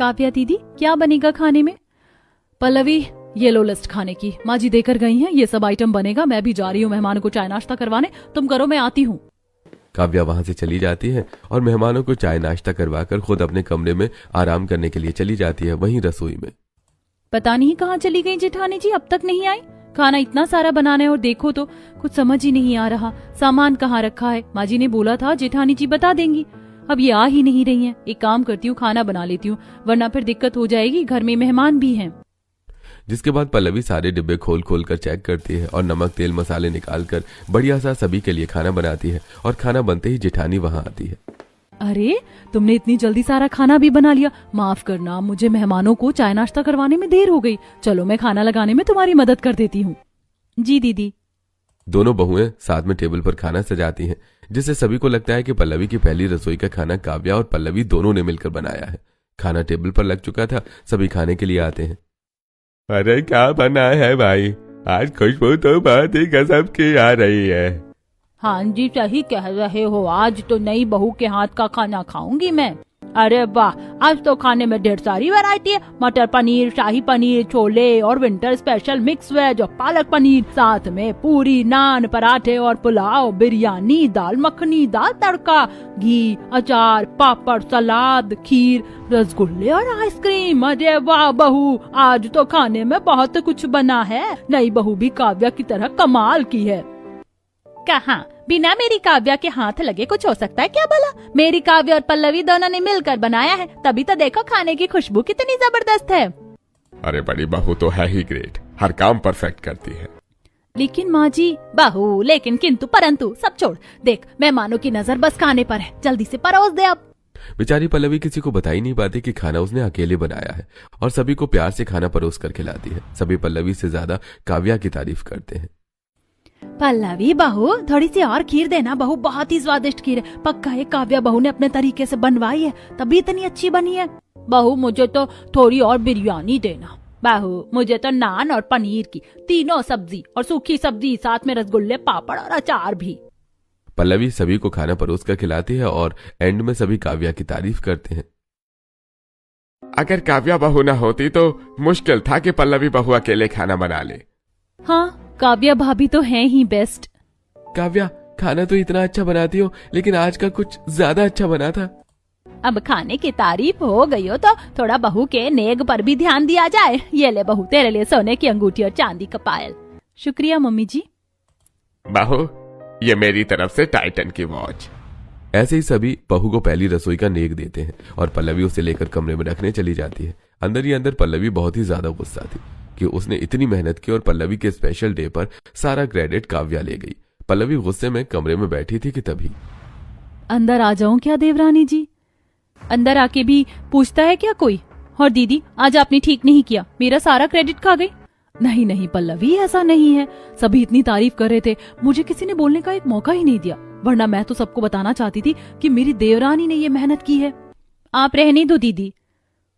काव्या दीदी क्या बनेगा खाने में? पल्लवी ये लो लिस्ट खाने की, माँ जी देकर गई हैं, ये सब आइटम बनेगा। मैं भी जा रही हूँ मेहमानों को चाय नाश्ता करवाने, तुम करो मैं आती हूँ। काव्या वहां से चली जाती है और मेहमानों को चाय नाश्ता करवाकर खुद अपने कमरे में आराम करने के लिए चली जाती है। वहीं रसोई में पता नहीं कहाँ चली गई जेठानी जी, अब तक नहीं आई। खाना इतना सारा बनाना है और देखो तो कुछ समझ ही नहीं आ रहा, सामान कहाँ रखा है। माँ जी ने बोला था जेठानी जी बता देंगी, अब ये आ ही नहीं रही हैं। एक काम करती हूँ, खाना बना लेती हूँ, वरना फिर दिक्कत हो जाएगी, घर में मेहमान भी हैं। जिसके बाद पल्लवी सारे डिब्बे खोल खोल कर चेक करती है और नमक तेल मसाले निकाल कर बढ़िया सा सभी के लिए खाना बनाती है। और खाना बनते ही जेठानी वहां आती है। अरे तुमने इतनी जल्दी सारा खाना भी बना लिया, माफ करना, मुझे मेहमानों को चाय नाश्ता करवाने में देर हो गई। चलो मैं खाना लगाने में तुम्हारी मदद कर देती हूँ। जी दीदी। दोनों बहुएं साथ में टेबल पर खाना सजाती हैं, जिससे सभी को लगता है कि पल्लवी की पहली रसोई का खाना काव्या और पल्लवी दोनों ने मिलकर बनाया है। खाना टेबल पर लग चुका था, सभी खाने के लिए आते हैं। अरे क्या बना है भाई, आज खुशबू तो बहुत ही गजब की आ रही है। हाँ जी सही कह रहे हो, आज तो नई बहू के हाथ का खाना खाऊंगी मैं। अरे वाह, आज तो खाने में ढेर सारी वैरायटी है, मटर पनीर, शाही पनीर, छोले और विंटर स्पेशल मिक्स वेज और पालक पनीर, साथ में पूरी, नान, पराठे और पुलाव, बिरयानी, दाल मखनी, दाल तड़का, घी, अचार, पापड़, सलाद, खीर, रसगुल्ले और आइसक्रीम। अरे वाह बहू, आज तो खाने में बहुत कुछ बना है। नई बहू भी काव्या की तरह कमाल की है। कहाँ बिना मेरी काव्या के हाथ लगे कुछ हो सकता है क्या भला? मेरी काव्या और पल्लवी दोनों ने मिलकर बनाया है, तभी तो देखो खाने की खुशबू कितनी जबरदस्त है। अरे बड़ी बहू तो है ही ग्रेट, हर काम परफेक्ट करती है। लेकिन माँ जी, बहू लेकिन किंतु परंतु सब छोड़, देख मेहमानों की नजर बस खाने पर है, जल्दी से परोस दे अब। बेचारी पल्लवी किसी को बता ही नहीं पाती कि खाना उसने अकेले बनाया है और सभी को प्यार से खाना परोस कर खिलाती है। सभी पल्लवी से ज्यादा काव्या की तारीफ करते हैं। पल्लवी बहू थोड़ी सी और खीर देना, बहू बहुत ही स्वादिष्ट खीर है, पक्का है काव्या बहू ने अपने तरीके से बनवाई है तभी इतनी अच्छी बनी है। बहू मुझे तो थोड़ी और बिरयानी देना। बहू मुझे तो नान और पनीर की तीनों सब्जी और सूखी सब्जी, साथ में रसगुल्ले, पापड़ और अचार भी। पल्लवी सभी को खाना परोस कर खिलाती है और एंड में सभी काव्या की तारीफ करते हैं। अगर काव्या बहू न होती तो मुश्किल था कि पल्लवी बहू अकेले खाना बना ले। हाँ काव्या भाभी तो हैं ही बेस्ट। काव्या खाना तो इतना अच्छा बनाती हो, लेकिन आज का कुछ ज्यादा अच्छा बना था। अब खाने की तारीफ हो गई हो तो थोड़ा बहू के नेग पर भी ध्यान दिया जाए। ये ले बहू, तेरे लिए सोने की अंगूठी और चांदी का पायल। शुक्रिया मम्मी जी। बहू ये मेरी तरफ से टाइटन की वॉच। ऐसे ही सभी बहू को पहली रसोई का नेक देते हैं और पल्लवी उसे लेकर कमरे में रखने चली जाती है। अंदर ही अंदर पल्लवी बहुत ही ज्यादा गुस्सा थी कि उसने इतनी मेहनत की और पल्लवी के स्पेशल डे पर सारा क्रेडिट काव्या ले गई। पल्लवी गुस्से में कमरे में बैठी थी कि तभी अंदर आ जाऊं क्या देवरानी जी? अंदर आके भी पूछता है क्या कोई? और दीदी आज आपने ठीक नहीं किया, मेरा सारा क्रेडिट खा गई। नहीं नहीं पल्लवी ऐसा नहीं है, सभी इतनी तारीफ कर रहे थे, मुझे किसी ने बोलने का एक मौका ही नहीं दिया, वरना मैं तो सबको बताना चाहती थी कि मेरी देवरानी ने ये मेहनत की है। आप रहने दो दीदी,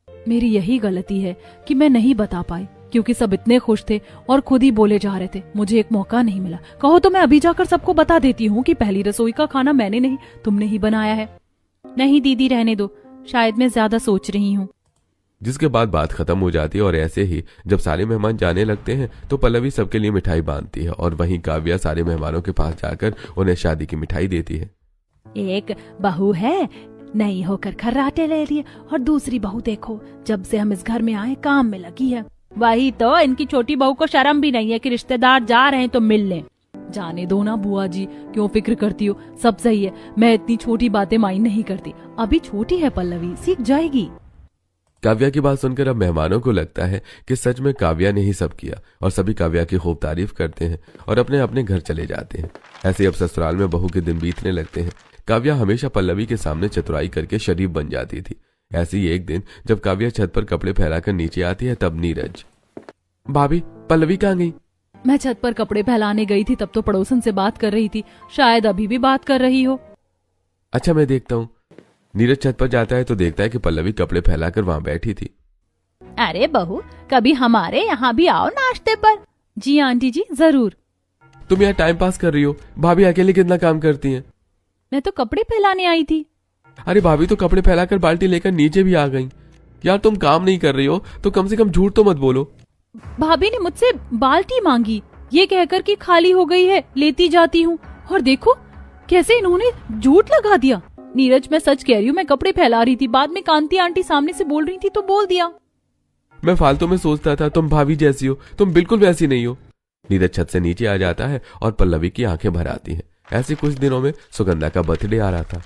मेरी यही गलती है कि मैं नहीं बता पाई, क्योंकि सब इतने खुश थे और खुद ही बोले जा रहे थे, मुझे एक मौका नहीं मिला। कहो तो मैं अभी जाकर सबको बता देती हूँ कि पहली रसोई का खाना मैंने नहीं तुमने ही बनाया है। नहीं दीदी रहने दो, शायद मैं ज्यादा सोच रही हूँ। जिसके बाद बात खत्म हो जाती है और ऐसे ही जब सारे मेहमान जाने लगते हैं तो पल्लवी सबके लिए मिठाई बांधती है और वहीं काव्या सारे मेहमानों के पास जाकर उन्हें शादी की मिठाई देती है। एक बहू है नई होकर खर्राटे ले लिए और दूसरी बहू देखो जब से हम इस घर में आए काम में लगी है। वही तो, इनकी छोटी बहू को शर्म भी नहीं है कि रिश्तेदार जा रहे हैं तो मिल लें। जाने दो ना बुआ जी, क्यों फिक्र करती हो, सब सही है, मैं इतनी छोटी बातें माइंड नहीं करती, अभी छोटी है पल्लवी, सीख जाएगी। काव्या की बात सुनकर अब मेहमानों को लगता है कि सच में काव्या ने ही सब किया और सभी काव्या की खूब तारीफ करते हैं और अपने अपने घर चले जाते हैं। ऐसे अब ससुराल में बहू के दिन बीतने लगते हैं। काव्या हमेशा पल्लवी के सामने चतुराई करके शरीफ बन जाती थी। ऐसे ही एक दिन जब काव्या छत पर कपड़े फैलाकर नीचे आती है तब नीरज, भाभी पल्लवी कहाँ गई? मैं छत पर कपड़े फैलाने गई थी, तब तो पड़ोसन से बात कर रही थी, शायद अभी भी बात कर रही हो। अच्छा मैं देखता हूँ। नीरज छत पर जाता है तो देखता है कि पल्लवी कपड़े फैलाकर वहां बैठी थी। अरे बहू कभी हमारे यहाँ भी आओ नाश्ते पर। जी आंटी जी जरूर। तुम यहाँ टाइम पास कर रही हो, भाभी अकेले कितना काम करती हैं। मैं तो कपड़े फैलाने आई थी। अरे भाभी तो कपड़े फैलाकर बाल्टी लेकर नीचे भी आ गई। यार तुम काम नहीं कर रही हो तो कम से कम झूठ तो मत बोलो। भाभी ने मुझसे बाल्टी मांगी, ये कहकर कि खाली हो गई है, लेती जाती हूँ, और देखो कैसे इन्होंने झूठ लगा दिया। नीरज मैं सच कह रही हूँ, मैं कपड़े फैला रही थी, बाद में कांति आंटी सामने से बोल रही थी तो बोल दिया। मैं फालतू में सोचता था तुम भाभी जैसी हो, तुम बिल्कुल वैसी नहीं हो। नीरज छत से नीचे आ जाता है और पल्लवी की आंखें भर आती हैं। ऐसे कुछ दिनों में सुगंधा का बर्थडे आ रहा था।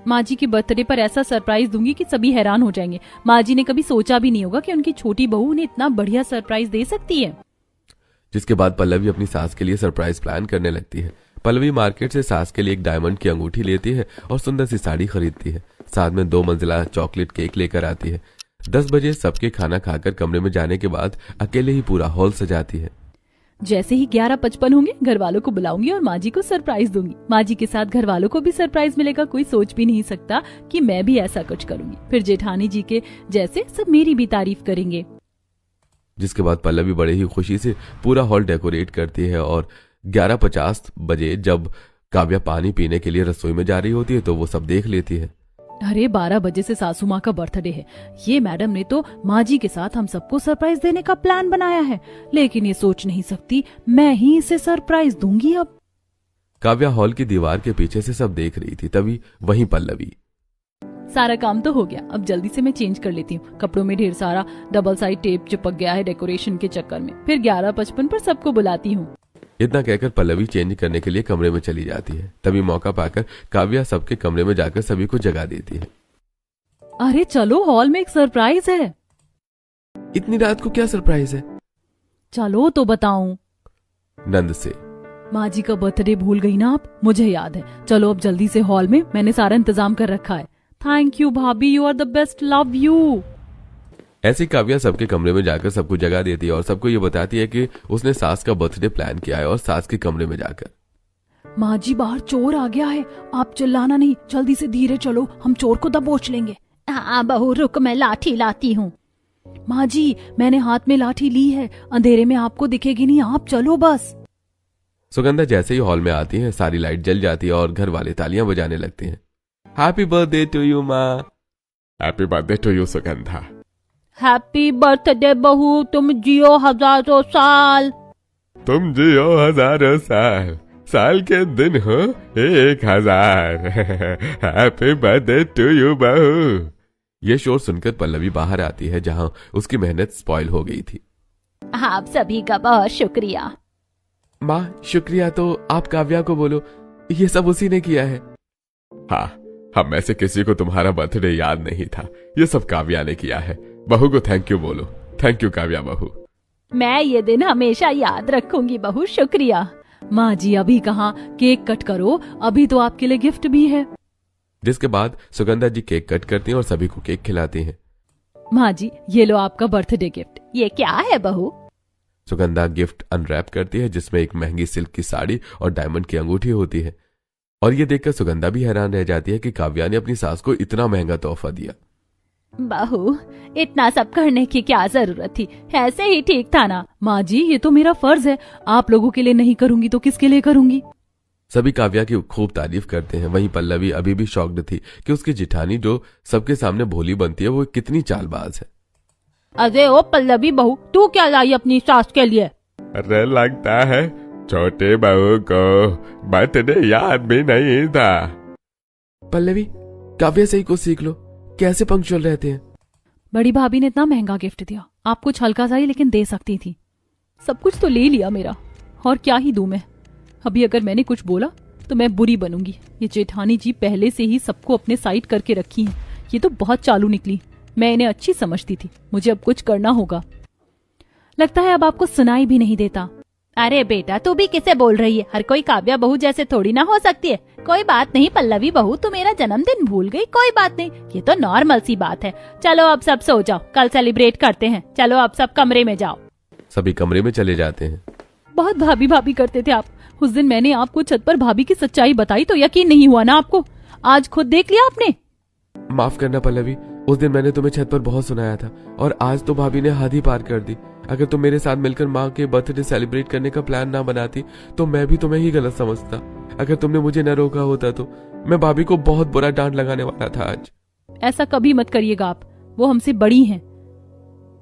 माँ जी के बर्थडे पर ऐसा सरप्राइज दूंगी कि सभी हैरान हो जाएंगे। माँ जी ने कभी सोचा भी नहीं होगा कि उनकी छोटी बहू उन्हें इतना बढ़िया सरप्राइज दे सकती है। जिसके बाद पल्लवी अपनी सास के लिए सरप्राइज प्लान करने लगती है। पल्लवी मार्केट से सास के लिए एक डायमंड की अंगूठी लेती है और सुंदर सी साड़ी खरीदती है। साथ में 2 मंजिला चॉकलेट केक लेकर आती है। 10 बजे सबके खाना खाकर कमरे में जाने के बाद अकेले ही पूरा हॉल सजाती है। जैसे ही 11:55 होंगे घर वालों को बुलाऊंगी और माँ जी को सरप्राइज दूंगी। माँ जी के साथ घर वालों को भी सरप्राइज मिलेगा। कोई सोच भी नहीं सकता कि मैं भी ऐसा कुछ करूंगी। फिर जेठानी जी के जैसे सब मेरी भी तारीफ करेंगे। जिसके बाद पल्लवी बड़े ही खुशी से पूरा हॉल डेकोरेट करती है और 11:50 बजे जब काव्या पानी पीने के लिए रसोई में जा रही होती है तो वो सब देख लेती है। अरे 12 बजे से सासू माँ का बर्थडे है। ये मैडम ने तो माँ जी के साथ हम सबको सरप्राइज देने का प्लान बनाया है, लेकिन ये सोच नहीं सकती मैं ही इसे सरप्राइज दूंगी। अब काव्या हॉल की दीवार के पीछे से सब देख रही थी, तभी वहीं पल्लवी। सारा काम तो हो गया, अब जल्दी से मैं चेंज कर लेती हूँ। कपड़ों में ढेर सारा डबल साइड टेप चिपक गया है डेकोरेशन के चक्कर में। फिर 11:55 पर सबको बुलाती हूँ। इतना कहकर पल्लवी चेंज करने के लिए कमरे में चली जाती है। तभी मौका पाकर काव्या सबके कमरे में जाकर सभी को जगा देती है। अरे चलो, हॉल में एक सरप्राइज है। इतनी रात को क्या सरप्राइज है? चलो तो बताऊं। नंद से। माँ जी का बर्थडे भूल गई ना आप? मुझे याद है। चलो अब जल्दी से हॉल में, मैंने सारा इंतजाम कर रखा है। थैंक यू भाभी, you are the best, love you. ऐसी काव्या सबके कमरे में जाकर सबको जगा देती है और सबको ये बताती है कि उसने सास का बर्थडे प्लान किया है। और सास के कमरे में जाकर, माँ जी बाहर चोर आ गया है, आप चिल्लाना नहीं, जल्दी से धीरे चलो, हम चोर को दबोच लेंगे। हाँ बहू रुक, मैं लाठी लाती हूँ। माँ जी मैंने हाथ में लाठी ली है, अंधेरे में आपको दिखेगी नहीं, आप चलो बस। सुगंधा जैसे ही हॉल में आती है सारी लाइट जल जाती है और घर वाले तालियां बजाने लगते हैं। हैप्पी बर्थडे टू यू माँ। Happy birthday to you Sugandha. Happy birthday बहू, तुम जियो हजारों साल। तुम जियो हजारों साल, साल के दिन हो 1000। हैप्पी बर्थडे टू यू बहू। ये शोर सुनकर पल्लवी बाहर आती है जहां उसकी मेहनत स्पॉइल हो गई थी। आप सभी का बहुत शुक्रिया। माँ शुक्रिया तो आप काव्या को बोलो, ये सब उसी ने किया है। हाँ, हम में से किसी को तुम्हारा बर्थडे याद नहीं था, ये सब काव्या ने किया है। बहू को थैंक यू बोलो। थैंक यू काव्या बहू। मैं ये दिन हमेशा याद रखूंगी बहू, शुक्रिया। माँ जी अभी कहाँ, केक कट करो, अभी तो आपके लिए गिफ्ट भी है। जिसके बाद सुगंधा जी केक कट करती हैं और सभी को केक खिलाती हैं। माँ जी ये लो आपका बर्थडे गिफ्ट। ये क्या है बहू? सुगंधा गिफ्ट अनरैप करती है जिसमें एक महंगी सिल्क की साड़ी और डायमंड की अंगूठी होती है। और ये देखकर सुगंधा भी हैरान रह जाती है कि काव्या ने अपनी सास को इतना महंगा तोहफा दिया। बहू इतना सब करने की क्या जरूरत थी, ऐसे ही ठीक था ना। माँ जी ये तो मेरा फर्ज है, आप लोगों के लिए नहीं करूंगी तो किसके लिए करूंगी। सभी काव्या की खूब तारीफ करते हैं। वहीं पल्लवी अभी भी शॉक्ड थी कि उसकी जिठानी जो सबके सामने भोली बनती है वो कितनी चालबाज है। अरे ओ पल्लवी बहू, तू क्या लाई अपनी सास के लिए? अरे लगता है छोटे बहू को बर्थडे याद भी नहीं था। पल्लवी काव्या से ही कुछ सीख लो, कैसे पंक्चुअल रहते हैं। बड़ी भाभी ने इतना महंगा गिफ्ट दिया, आप कुछ हल्का सा ही लेकिन दे सकती थी। सब कुछ तो ले लिया मेरा, और क्या ही दूं मैं। अभी अगर मैंने कुछ बोला तो मैं बुरी बनूंगी। ये जेठानी जी पहले से ही सबको अपने साइड करके रखी हैं। ये तो बहुत चालू निकली, मैं इन्हें अच्छी समझती थी। मुझे अब कुछ करना होगा। लगता है अब आपको सुनाई भी नहीं देता। अरे बेटा तू भी किसे बोल रही है, हर कोई काव्या बहू जैसे थोड़ी ना हो सकती है। कोई बात नहीं पल्लवी बहू, तू मेरा जन्मदिन भूल गई, कोई बात नहीं, ये तो नॉर्मल सी बात है। चलो अब सब सो जाओ, कल सेलिब्रेट करते हैं। चलो अब सब कमरे में जाओ। सभी कमरे में चले जाते हैं। बहुत भाभी भाभी करते थे आप। उस दिन मैंने आपको छत पर भाभी की सच्चाई बताई तो यकीन नहीं हुआ ना आपको, आज खुद देख लिया आपने। माफ करना पल्लवी, उस दिन मैंने तुम्हें छत पर बहुत सुनाया था और आज तो भाभी ने हद ही पार कर दी। अगर तुम मेरे साथ मिलकर माँ के बर्थडे सेलिब्रेट करने का प्लान ना बनाती तो मैं भी तुम्हें ही गलत समझता। अगर तुमने मुझे न रोका होता तो मैं भाभी को बहुत बुरा डांट लगाने वाला था आज। ऐसा कभी मत करिएगा आप। वो हमसे बड़ी हैं।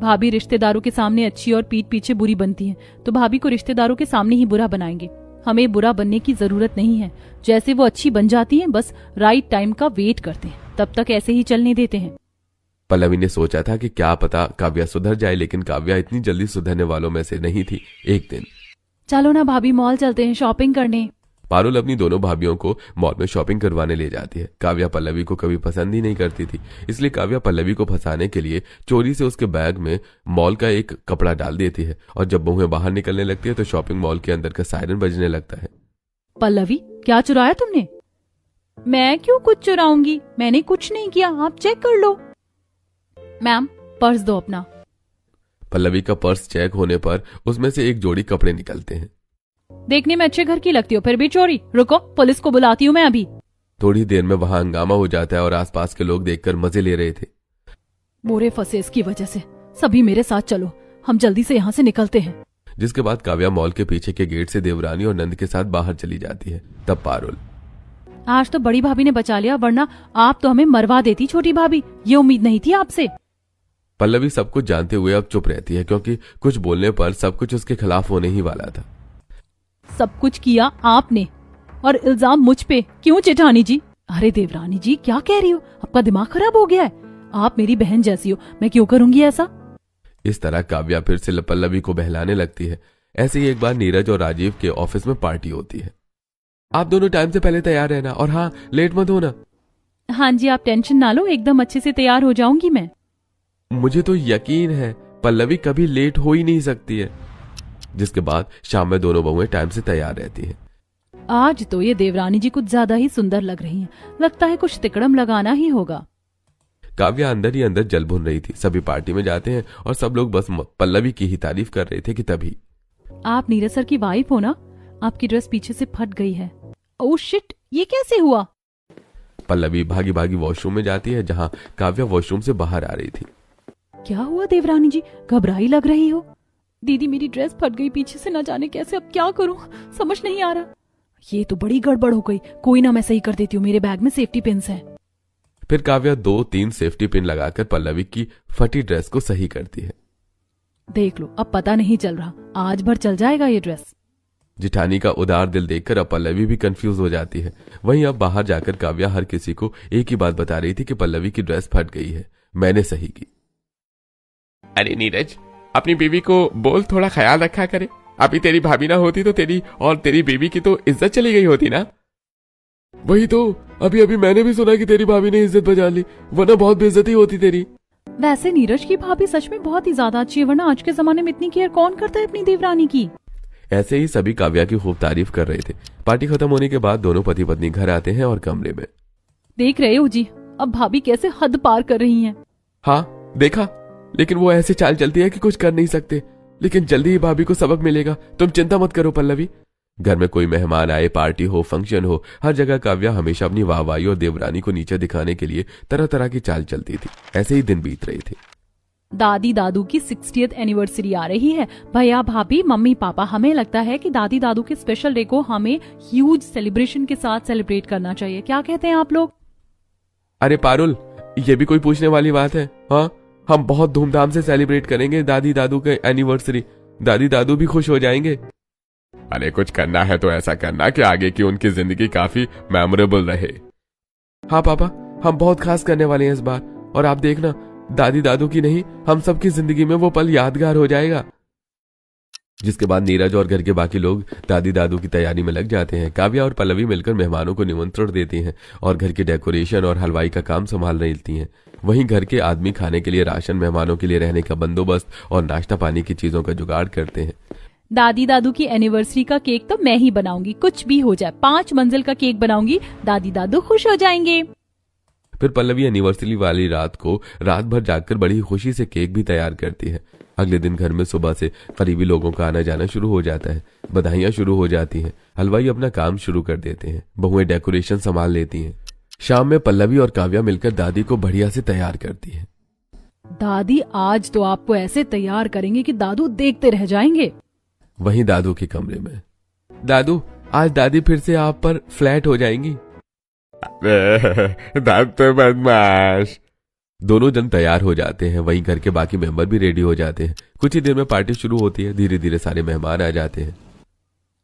भाभी रिश्तेदारों के सामने अच्छी और पीठ पीछे बुरी बनती हैं, तो भाभी को रिश्तेदारों के सामने ही बुरा बनाएंगे। हमें बुरा बनने की जरूरत नहीं है। जैसे वो अच्छी बन जाती हैं, बस राइट टाइम का वेट करते हैं, तब तक ऐसे ही चलने देते हैं। पल्लवी ने सोचा था कि क्या पता काव्या सुधर जाए, लेकिन काव्या इतनी जल्दी सुधरने वालों में से नहीं थी। एक दिन, चलो ना भाभी, मॉल चलते हैं शॉपिंग करने। पारुल अपनी दोनों भाभियों को मॉल में शॉपिंग करवाने ले जाती है। काव्या पल्लवी को कभी पसंद ही नहीं करती थी, इसलिए काव्या पल्लवी को फंसाने के लिए चोरी से उसके बैग में मॉल का एक कपड़ा डाल देती है, और जब बहुएं बाहर निकलने लगती है तो शॉपिंग मॉल के अंदर का सायरन बजने लगता है। पल्लवी, क्या चुराया तुमने? मैं क्यों कुछ चुराऊंगी? मैंने कुछ नहीं किया, आप चेक कर लो। मैम, पर्स दो अपना। पल्लवी का पर्स चेक होने पर उसमें से एक जोड़ी कपड़े निकलते हैं। देखने में अच्छे घर की लगती हो, फिर भी चोरी। रुको, पुलिस को बुलाती हूँ मैं अभी। थोड़ी देर में वहां हंगामा हो जाता है और आसपास के लोग देखकर मजे ले रहे थे। मोरे फंसे इसकी वजह से। सभी मेरे साथ चलो, हम जल्दी से यहाँ से निकलते हैं। जिसके बाद काव्या मॉल के पीछे के गेट से देवरानी और नंद के साथ बाहर चली जाती है। तब पारुल, आज तो बड़ी भाभी ने बचा लिया, वरना आप तो हमें मरवा देती छोटी भाभी। ये उम्मीद नहीं थी आपसे। पल्लवी सब कुछ जानते हुए अब चुप रहती है, क्योंकि कुछ बोलने पर सब कुछ उसके खिलाफ होने ही वाला था। सब कुछ किया आपने, और इल्जाम मुझ पे क्यों जेठानी जी? अरे देवरानी जी, क्या कह रही हो? आपका दिमाग खराब हो गया है? आप मेरी बहन जैसी हो, मैं क्यों करूंगी ऐसा? इस तरह काव्या फिर से पल्लवी को बहलाने लगती है। ऐसे ही एक बार नीरज और राजीव के ऑफिस में पार्टी होती है। आप दोनों टाइम से पहले तैयार रहना, और हाँ, लेट मत होना। हाँ जी, आप टेंशन ना लो, एकदम अच्छे से तैयार हो जाऊंगी मैं। मुझे तो यकीन है पल्लवी कभी लेट हो ही नहीं सकती है। जिसके बाद शाम में दोनों बहुएं टाइम से तैयार रहती हैं। आज तो ये देवरानी जी कुछ ज्यादा ही सुंदर लग रही हैं। लगता है कुछ तिकड़म लगाना ही होगा। काव्या अंदर ही अंदर जल भुन रही थी। सभी पार्टी में जाते हैं और सब लोग बस पल्लवी की ही तारीफ कर रहे थे कि तभी, आप नीरज सर की वाइफ हो ना? आपकी ड्रेस पीछे से फट गई है। ओह शिट, ये कैसे हुआ? पल्लवी भागी भागी वॉशरूम में जाती है, जहां काव्या वॉशरूम से बाहर आ रही थी। क्या हुआ देवरानी जी, घबराई लग रही हो? दीदी, मेरी ड्रेस फट गई पीछे से, न जाने कैसे, अब क्या करूं, समझ नहीं आ रहा। ये तो बड़ी गड़बड़ हो गई। कोई ना, मैं सही कर देती हूँ, मेरे बैग में सेफ्टी पिन्स हैं। फिर काव्या 2-3 सेफ्टी पिन लगाकर पल्लवी की फटी ड्रेस को सही करती है। देख लो, अब पता नहीं चल रहा, आज भर चल जाएगा ये ड्रेस। जिठानी का उदार दिल देखकर अब पल्लवी भी कंफ्यूज हो जाती है। वहीं अब बाहर जाकर काव्या हर किसी को एक ही बात बता रही थी कि पल्लवी की ड्रेस फट गई है, मैंने सही की। अरे नीरज, अपनी बीवी को बोल थोड़ा ख्याल रखा करे। अभी तेरी भाभी ना होती तो तेरी और तेरी बीवी की तो इज्जत चली गई होती ना। वही तो, अभी अभी मैंने भी सुना कि तेरी भाभी ने इज्जत बचा ली, वरना बहुत बेइज्जती होती तेरी। वैसे नीरज की भाभी सच में बहुत ही ज्यादा अच्छी है, वरना आज के जमाने में इतनी केयर कौन करता है अपनी देवरानी की। ऐसे ही सभी काव्या की खूब तारीफ कर रहे थे। पार्टी खत्म होने के बाद दोनों पति पत्नी घर आते हैं और कमरे में, देख रहे हो जी, अब भाभी कैसे हद पार कर रही हैं। हाँ देखा, लेकिन वो ऐसे चाल चलती है कि कुछ कर नहीं सकते। लेकिन जल्दी ही भाभी को सबक मिलेगा, तुम चिंता मत करो पल्लवी। घर में कोई मेहमान आए, पार्टी हो, फंक्शन हो, हर जगह काव्या हमेशा अपनी वाहवाही और देवरानी को नीचे दिखाने के लिए तरह तरह की चाल चलती थी। ऐसे ही दिन बीत रहे थे। दादी दादू की 60th एनिवर्सरी आ रही है। भैया भाभी मम्मी पापा, हमें लगता है कि दादी दादू के स्पेशल डे को हमें ह्यूज सेलिब्रेशन के साथ सेलिब्रेट करना चाहिए। क्या कहते हैं आप लोग? अरे पारुल, ये भी कोई पूछने वाली बात है? हाँ, हम बहुत धूमधाम से सेलिब्रेट करेंगे दादी दादू के एनिवर्सरी। दादी दादू भी खुश हो जाएंगे। अरे कुछ करना है तो ऐसा करना कि आगे की उनकी जिंदगी काफी मेमोरेबल रहे। हाँ पापा, हम बहुत खास करने वाले हैं इस बार, और आप देखना, दादी दादू की नहीं, हम सबकी जिंदगी में वो पल यादगार हो जाएगा। जिसके बाद नीरज और घर के बाकी लोग दादी दादू की तैयारी में लग जाते हैं। काव्या और पल्लवी मिलकर मेहमानों को निमंत्रण देती हैं और घर के डेकोरेशन और हलवाई का काम संभाल रही हैं। वहीं घर के आदमी खाने के लिए राशन, मेहमानों के लिए रहने का बंदोबस्त और नाश्ता पानी की चीजों का जुगाड़ करते हैं। दादी दादू की एनिवर्सरी का केक तो मैं ही बनाऊंगी, कुछ भी हो जाए, 5 मंजिल का केक बनाऊंगी, दादी दादू खुश हो जाएंगे। फिर पल्लवी एनिवर्सरी वाली रात को रात भर जागकर बड़ी खुशी से केक भी तैयार करती है। अगले दिन घर में सुबह से करीबी लोगों का आना जाना शुरू हो जाता है। बधाइयां शुरू हो जाती हैं। हलवाई अपना काम शुरू कर देते हैं। बहुएं डेकोरेशन संभाल लेती हैं। शाम में पल्लवी और काव्या मिलकर दादी को बढ़िया से तैयार करती है। दादी, आज तो आपको ऐसे तैयार करेंगे कि दादू देखते रह जाएंगे। वहीं दादू के कमरे में, दादू, आज दादी फिर से आप पर फ्लैट हो जाएंगी। दाद तो बदमाश। दोनों जन तैयार हो जाते हैं, वहीं घर के बाकी मेंबर भी रेडी हो जाते हैं। कुछ ही देर में पार्टी शुरू होती है। धीरे धीरे सारे मेहमान आ जाते हैं।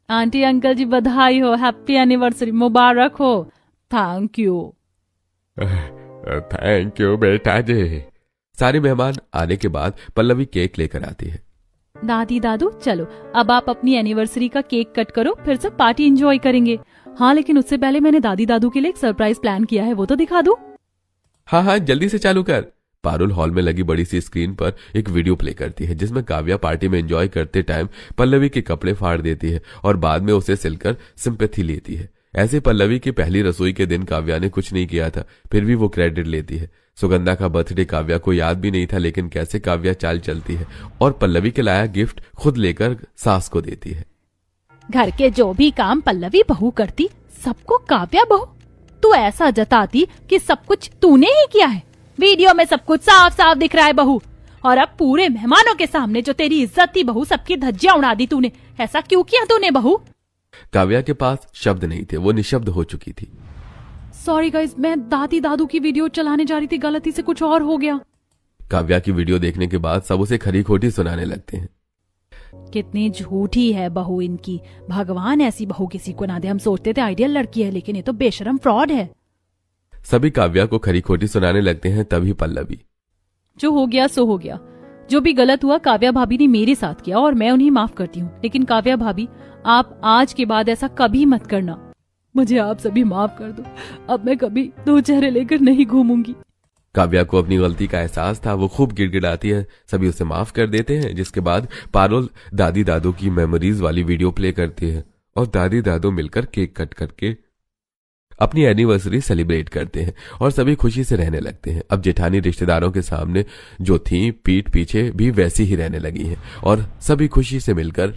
आंटी अंकल जी बधाई हो, हैप्पी एनिवर्सरी, मुबारक हो। Thank you. थैंक यू बेटा जी। सारे मेहमान आने के बाद पल्लवी केक लेकर आती है। दादी दादू चलो अब आप अपनी एनिवर्सरी का केक कट करो, फिर सब पार्टी एंजॉय करेंगे। हाँ लेकिन उससे पहले मैंने दादी दादू के लिए एक सरप्राइज प्लान किया है, वो तो दिखा दूं। हाँ हाँ जल्दी से चालू कर। पारुल हॉल में लगी बड़ी सी स्क्रीन पर एक वीडियो प्ले करती है जिसमें काव्या पार्टी में एंजॉय करते टाइम पल्लवी के कपड़े फाड़ देती है और बाद में उसे सिलकर सिंपैथी लेती है। ऐसे पल्लवी की पहली रसोई के दिन काव्या ने कुछ नहीं किया था, फिर भी वो क्रेडिट लेती है। सुगंधा का बर्थडे काव्या को याद भी नहीं था, लेकिन कैसे काव्या चाल चलती है और पल्लवी के लाया गिफ्ट खुद लेकर सास को देती है। घर के जो भी काम पल्लवी बहू करती सबको काव्या बहू, तू ऐसा जताती कि सब कुछ तूने ही किया है। वीडियो में सब कुछ साफ साफ दिख रहा है बहू, और अब पूरे मेहमानों के सामने जो तेरी इज्जत थी बहू, सबकी धज्जियां उड़ा दी तूने। ऐसा क्यों किया तूने बहू? काव्या के पास शब्द नहीं थे, वो निशब्द हो चुकी थी। सॉरी गाइस, मैं दादी दादू की वीडियो चलाने जा रही थी, गलती से कुछ और हो गया। काव्या की वीडियो देखने के बाद सब उसे खरी खोटी सुनाने लगते हैं। कितनी झूठी है बहू इनकी, भगवान ऐसी बहू किसी को ना दे। हम सोचते थे आइडियल लड़की है, लेकिन ये तो बेशरम फ्रॉड है। सभी काव्या को खरी खोटी सुनाने लगते हैं। तभी पल्लवी, जो हो गया सो हो गया, जो भी गलत हुआ काव्या भाभी ने मेरे साथ किया और मैं उन्हें माफ करती हूँ। लेकिन काव्या भाभी आप आज के बाद ऐसा कभी मत करना, मुझे आप सभी माफ कर दो। अब मैं कभी दो चेहरे लेकर नहीं घूमूंगी। काव्या को अपनी गलती का एहसास था, वो खूब गिड़गिड़ाती है। सभी उसे माफ कर देते हैं, जिसके बाद पारुल दादी दादू की मेमोरीज वाली वीडियो प्ले करती है और दादी दादू मिलकर केक कट करके अपनी एनिवर्सरी सेलिब्रेट करते हैं और सभी खुशी से रहने लगते हैं। अब जेठानी रिश्तेदारों के सामने जो थी पीठ पीछे भी वैसी ही रहने लगी हैं और सभी खुशी से मिलकर